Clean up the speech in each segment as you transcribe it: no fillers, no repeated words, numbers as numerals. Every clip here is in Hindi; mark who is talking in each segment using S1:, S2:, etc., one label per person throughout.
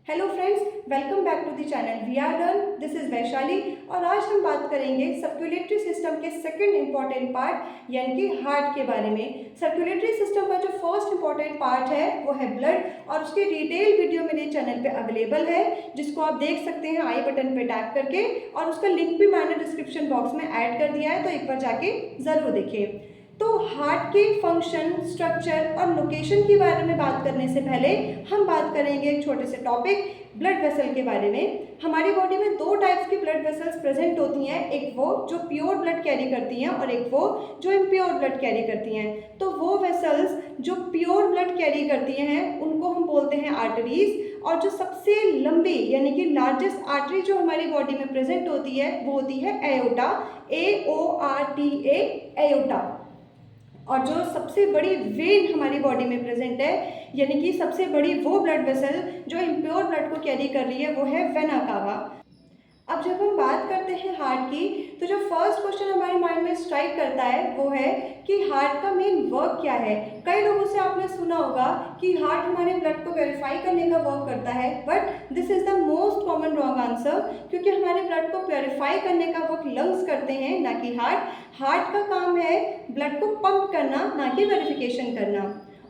S1: Hello friends, welcome back to the channel we are done. This is Vaishali और आज हम बात करेंगे सर्कुलेटरी सिस्टम के सेकंड इंपॉर्टेंट पार्ट यानी कि हार्ट के बारे में। सर्कुलेटरी सिस्टम का जो फर्स्ट इंपॉर्टेंट पार्ट है वो है ब्लड और उसकी डिटेल वीडियो मेरे चैनल पे अवेलेबल है जिसको आप देख सकते हैं आई बटन पे टैप करके, और उसका लिंक भी मैंने डिस्क्रिप्शन बॉक्स में ऐड कर दिया है, तो एक बार जाके ज़रूर देखिए। तो हार्ट के फंक्शन, स्ट्रक्चर और लोकेशन के बारे में बात करने से पहले हम बात करेंगे एक छोटे से टॉपिक ब्लड वेसल के बारे में। हमारी बॉडी में दो टाइप्स की ब्लड वेसल्स प्रेजेंट होती हैं, एक वो जो प्योर ब्लड कैरी करती हैं और एक वो जो इम्प्योर ब्लड कैरी करती हैं। तो वो वेसल्स जो प्योर ब्लड कैरी करती हैं उनको हम बोलते हैं आर्टरीज, और जो सबसे लंबी यानी कि लार्जेस्ट आर्टरी जो हमारी बॉडी में प्रेजेंट होती है वो होती है एओर्टा, AORTA, एओर्टा। और जो सबसे बड़ी वेन हमारी बॉडी में प्रेजेंट है यानी कि सबसे बड़ी वो ब्लड वेसल जो इम्प्योर ब्लड को कैरी कर रही है वो है वेना कावा। अब जब हम बात करते हैं हार्ट की, तो जो फर्स्ट क्वेश्चन हमारे माइंड में स्ट्राइक करता है वो है कि हार्ट का मेन वर्क क्या है। कई लोगों से आपने सुना होगा कि हार्ट हमारे ब्लड को प्योरीफाई करने का वर्क करता है, but this is the most common wrong answer, क्योंकि हमारे ब्लड को प्योरीफाई करने का वर्क लंग्स करते हैं ना कि हार्ट। हार्ट का काम है ब्लड को पंप करना, ना कि वेरिफिकेशन करना।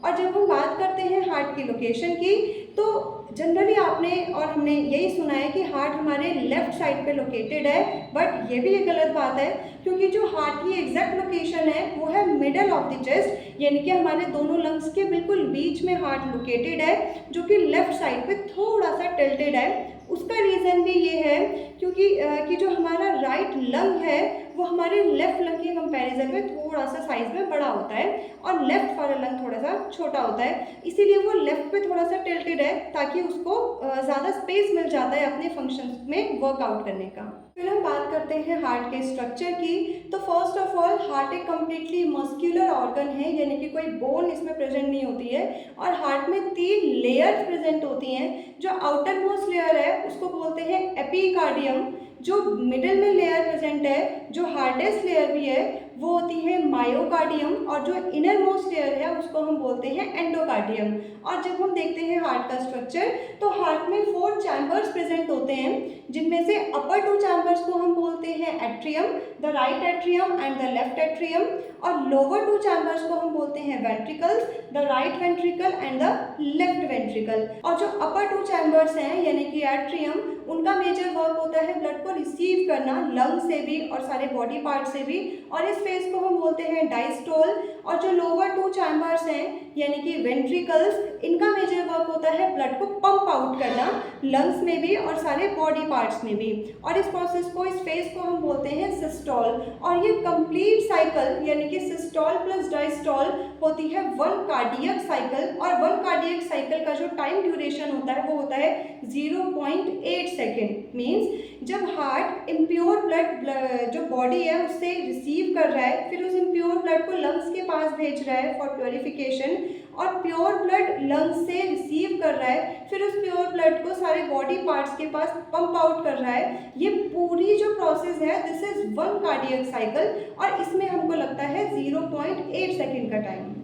S1: और जब हम बात करते हैं हार्ट की लोकेशन की, तो जनरली आपने और हमने यही सुना है कि हार्ट हमारे लेफ्ट साइड पे लोकेटेड है, बट ये भी एक गलत बात है, क्योंकि जो हार्ट की एग्जैक्ट लोकेशन है वो है मिडल ऑफ द चेस्ट, यानी कि हमारे दोनों लंग्स के बिल्कुल बीच में हार्ट लोकेटेड है, जो कि लेफ्ट साइड पे थोड़ा सा टिल्टेड है। उसका रीज़न भी ये है क्योंकि कि जो हमारा राइट लंग है वो हमारे लेफ्ट लंग के कंपैरिजन में थोड़ा सा साइज में बड़ा होता है और लेफ्ट वाला लंग थोड़ा सा छोटा होता है, इसीलिए वो लेफ्ट पे थोड़ा सा टिल्टेड है ताकि उसको ज़्यादा स्पेस मिल जाता है अपने फंक्शंस में वर्कआउट करने का। फिर हम बात करते हैं हार्ट के स्ट्रक्चर की। तो फर्स्ट ऑफ ऑल हार्ट एक कम्प्लीटली मस्क्यूलर ऑर्गन है, यानी कि कोई बोन इसमें प्रेजेंट नहीं होती है, और हार्ट में 3 लेयर्स प्रेजेंट होती हैं। जो आउटर मोस्ट लेयर है उसको बोलते हैं एपिकार्डियम, जो मिडिल में लेयर प्रेजेंट है जो हार्डेस्ट लेयर भी है वो होती है मायोकार्डियम, और जो इनर मोस्ट लेयर है उसको हम बोलते हैं एंडोकार्डियम। और जब हम देखते हैं हार्ट का स्ट्रक्चर, तो हार्ट में 4 चैम्बर्स प्रेजेंट होते हैं, जिनमें से अपर 2 चैम्बर्स को हम बोलते हैं atrium, the right atrium and the left atrium, और लोअर 2 चैम्बर्स को हम बोलते हैं ventricles, the right ventricle and the left ventricle. और जो अपर 2 चैम्बर्स हैं यानी कि एट्रियम, उनका मेजर वर्क होता है ब्लड को रिसीव करना लंग से भी और सारे बॉडी पार्ट से भी, और इस फेज को हम बोलते हैं डायस्टोल। और जो लोअर 2 चैम्बर्स हैं यानी कि वेंट्रिकल्स, इनका मेजर वर्क होता है ब्लड को पंप आउट करना लंग्स में भी और सारे बॉडी पार्ट्स में भी, और इस प्रोसेस को, इस फेज को हम बोलते हैं सिस्टोल। और ये कंप्लीट साइकिल यानी कि सिस्टोल प्लस डायस्टोल होती है 1 कार्डियक साइकिल, और 1 कार्डियक साइकिल का जो टाइम ड्यूरेशन होता है वो होता है 0.8 सेकेंड। मीन्स जब हार्ट इम्प्योर ब्लड जो बॉडी है उससे रिसीव कर रहा है, फिर उस इम्प्योर ब्लड को लंग्स के पास भेज रहा है फॉर प्योरिफिकेशन, और प्योर ब्लड लंग्स से रिसीव कर रहा है, फिर उस प्योर ब्लड को सारे बॉडी पार्ट्स के पास पंप आउट कर रहा है। ये पूरी जो प्रोसेस है दिस इज 1 कार्डियक साइकिल, और इसमें हमको लगता है 0.8 सेकेंड का टाइम।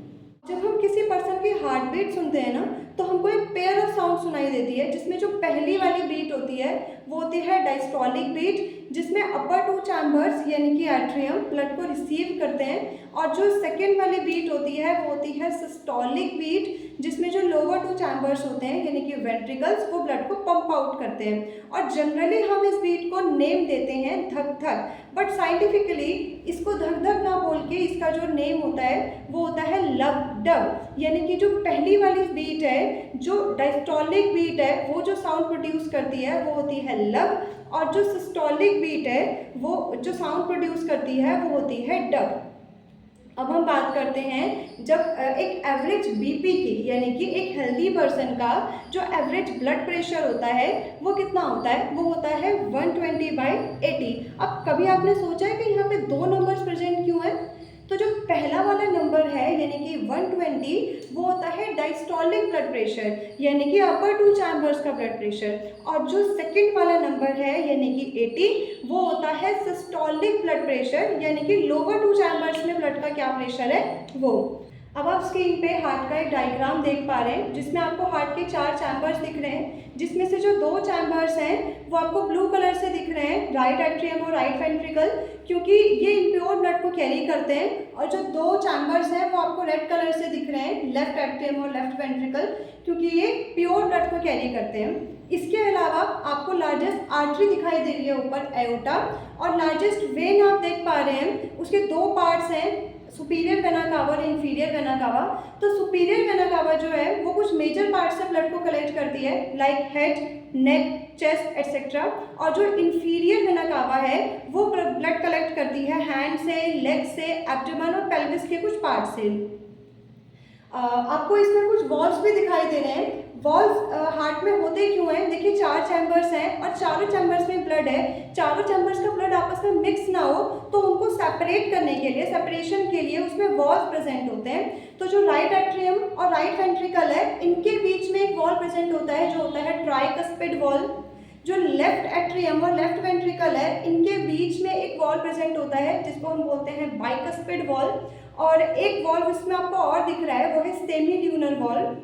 S1: जब हम किसी पर्सन की हार्ट बीट सुनते हैं ना, तो हमको एक पेयर ऑफ साउंड सुनाई देती है, जिसमें जो पहली वाली बीट होती है वो होती है डायस्टोलिक बीट, जिसमें अपर 2 चैम्बर्स यानी कि एट्रियम ब्लड को रिसीव करते हैं, और जो सेकेंड वाली बीट होती है वो होती है सिस्टोलिक बीट, जिसमें जो लोअर 2 चैम्बर्स होते हैं यानी कि वेंट्रिकल्स वो ब्लड को पंप आउट करते हैं। और जनरली हम इस बीट को नेम देते हैं धक धक, बट साइंटिफिकली इसको धक धक ना बोल के इसका जो नेम होता है वो होता है लब डब, यानी कि जो पहली वाली बीट है, जो डायस्टोलिक बीट है, वो जो साउंड प्रोड्यूस करती है वो होती है लब, और जो सिस्टोलिक बीट है वो जो साउंड प्रोड्यूस करती है वो होती है डब। अब हम बात करते हैं जब एक एवरेज बीपी की, यानी कि एक हेल्दी पर्सन का जो एवरेज ब्लड प्रेशर होता है वो कितना होता है, वो होता है 120/80। अब कभी आपने सोचा है कि यहाँ पे 2 नंबर्स प्रेजेंट क्यों है? तो जो पहला वाला नंबर है यानी कि 120 वो होता है डायस्टोलिक ब्लड प्रेशर, यानी कि अपर 2 चैम्बर्स का ब्लड प्रेशर, और जो सेकंड वाला नंबर है यानी कि 80 वो होता है सिस्टोलिक ब्लड प्रेशर, यानी कि लोअर 2 चैम्बर्स में ब्लड का क्या प्रेशर है वो। अब आप स्क्रीन पे हार्ट का एक डायग्राम देख पा रहे हैं जिसमें आपको हार्ट के 4 चैम्बर्स दिख रहे हैं, जिसमें से जो 2 चैम्बर्स हैं वो आपको ब्लू कलर से दिख रहे हैं, राइट एट्रियम और राइट वेंट्रिकल, क्योंकि ये इम्प्योर ब्लड को कैरी करते हैं। और जो 2 चैम्बर्स हैं वो आपको रेड कलर से दिख रहे हैं, लेफ्ट एट्रियम और लेफ्ट वेंट्रिकल, क्योंकि ये प्योर ब्लड को कैरी करते हैं। इसके अलावा आपको लार्जेस्ट आर्टरी दिखाई दे रही है ऊपर, एओर्टा, और लार्जेस्ट वेन आप देख पा रहे हैं, उसके 2 पार्ट्स हैं, सुपीरियर वेना कावा और इंफीरियर वेना कावा। तो सुपीरियर वेना कावा जो है वो कुछ मेजर पार्ट से ब्लड को कलेक्ट करती है, लाइक हेड, नेक, चेस्ट एटसेट्रा। और जो इंफीरियर वेना कावा है वो ब्लड कलेक्ट करती है हैंड से, लेग से, एब्डोमेन और पेल्विस के कुछ पार्ट से। आपको इसमें कुछ वॉल्व्स भी दिखाई दे रहे हैं। वॉल्व्स हार्ट में होते क्यों हैं? देखिए 4 चैम्बर्स हैं और चारों चैम्बर्स में ब्लड है। चारों चैम्बर्स का ब्लड आपस में मिक्स ना हो तो उनको सेपरेट करने के लिए, सेपरेशन के लिए उसमें वॉल्व प्रेजेंट होते हैं। तो जो राइट एट्रियम और राइट वेंट्रिकल है इनके बीच में एक वॉल्व प्रेजेंट होता है जो होता है ट्राइकस्पिड वॉल्व। जो लेफ्ट एट्रियम और लेफ्ट वेंट्रिकल है इनके बीच में एक वॉल्व प्रेजेंट होता है जिसको हम बोलते हैं बाइकस्पिड वॉल्व। और एक वॉल्व इसमें आपको और दिख रहा है वो है सेमील्यूनर वॉल्व।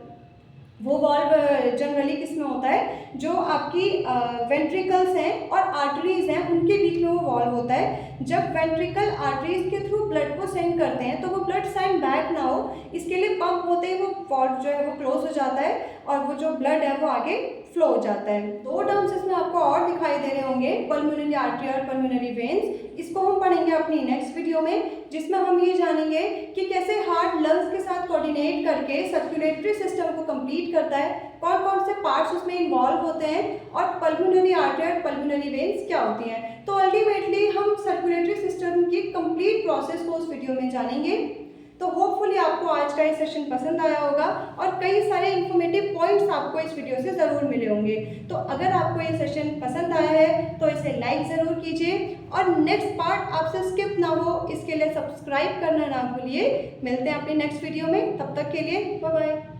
S1: वो वॉल्व जनरली किसमें होता है? जो आपकी वेंट्रिकल्स हैं और आर्टरीज हैं उनके बीच में वो वॉल्व होता है। जब वेंट्रिकल आर्टरीज के थ्रू ब्लड को सेंड करते हैं तो वो ब्लड सेंड बैक ना हो इसके लिए पंप होते ही वो वॉल्व जो है वो क्लोज हो जाता है और वो जो ब्लड है वो आगे फ्लो हो जाता है। 2 टर्म्स इसमें आपको और दिखाई दे रहे होंगे, पल्मोनरी आर्टरी और पल्मोनरी वेन्स। इसको हम पढ़ेंगे अपनी नेक्स्ट वीडियो में, जिसमें हम ये जानेंगे कि कैसे हार्ट लंग्स के साथ कोऑर्डिनेट करके सर्कुलेटरी सिस्टम को कंप्लीट करता है, कौन कौन से पार्ट्स उसमें इन्वॉल्व होते हैं और पल्मोनरी आर्टरी और पल्मोनरी वेन्स क्या होती हैं। तो अल्टीमेटली हम सर्कुलेटरी सिस्टम की कंप्लीट प्रोसेस को उस वीडियो में जानेंगे। तो होपफुली आपको आज का ये सेशन पसंद आया होगा और कई सारे इन्फॉर्मेटिव पॉइंट्स आपको इस वीडियो से ज़रूर मिले होंगे। तो अगर आपको ये सेशन पसंद आया है तो इसे लाइक ज़रूर कीजिए और नेक्स्ट पार्ट आपसे स्किप ना हो इसके लिए सब्सक्राइब करना ना भूलिए। मिलते हैं अपनी नेक्स्ट वीडियो में, तब तक के लिए बाय बाय।